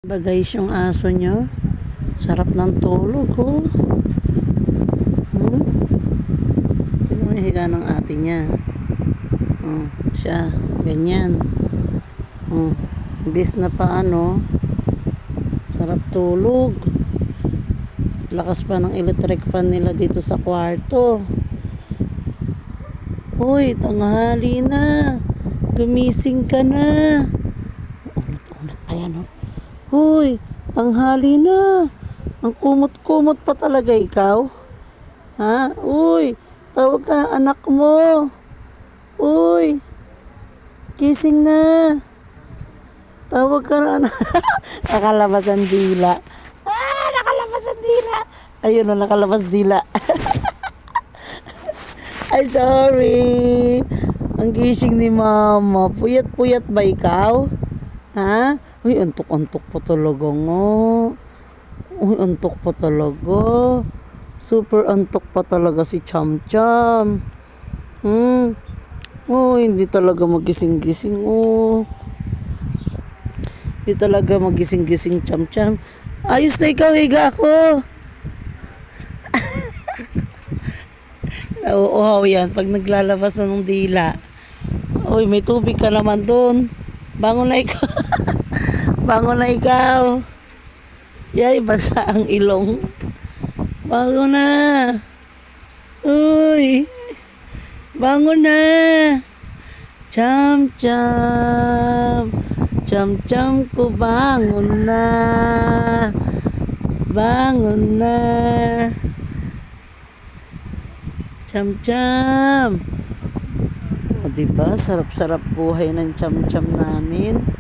Ba guys, yung aso nyo, sarap ng tulog, oh. Tignan mo yung higa ng ate niya. Siya, ganyan. Imbis na pa sarap tulog. Lakas pa ng electric fan nila dito sa kwarto. Hoy, tanghali na. Gumising ka na. Ulit pa yan, oh. Hoy, tanghali na. Ang kumot-kumot pa talaga ikaw. Ha? Uy, tawag ka ng anak mo. Uy, gising na. Tawag ka ng anak. Nakalabas ang dila. Nakalabas ang dila. Ayun, nakalabas dila. Ay, sorry. Ang gising ni mama. Puyat-puyat ba ikaw? Ha? Uy, antok-antok pa talaga nga. Uy, antok pa talaga. Super antok pa talaga si Cham-Cham. Uy, hindi talaga magising-gising. Hindi talaga magising-gising Cham-Cham. Ayos na ikaw, higa ako. Nauuhaw yan pag naglalabas na ng dila. Uy, may tubig ka naman doon. Bangon na ikaw. Bangon na ikaw. Yay, basa ang ilong. Bangon na. Uy. Bangon na. Cham-Cham. Cham-Cham ko, bangon na. Bangon na. Cham-Cham. O, diba? Sarap-sarap buhay ng Cham-Cham namin.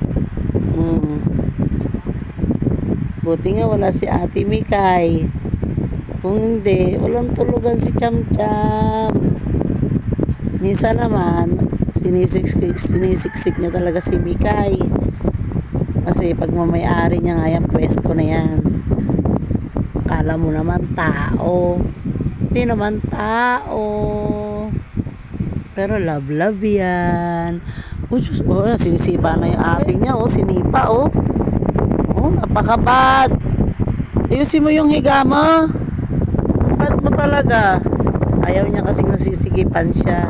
Buti nga wala si Ate Mikay. Kung hindi, walang tulugan si Cham-Cham. Minsan naman, sinisiksik niya talaga si Mikay. Kasi pag mamayari niya nga yung pwesto na yan. Akala mo naman tao. Hindi naman tao. Pero love yan. Sinisipa na yung ate niya. Sinipa. Napakabad. Ayusin mo yung higa mo. Bad mo talaga. Ayaw niya kasing nasisigipan siya.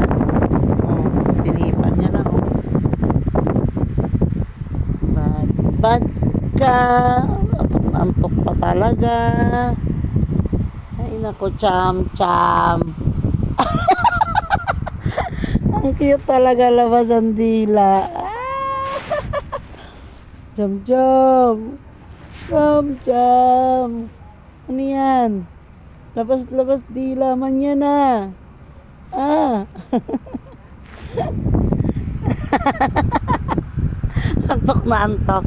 Sinipan niya na. Bad ka. Antok pa talaga. Ay nako, Cham-Cham. Ang cute talaga, labas ang dila. Cham-Cham. Cham-Cham. Ano yan? Labas dila man yan Antok na antok.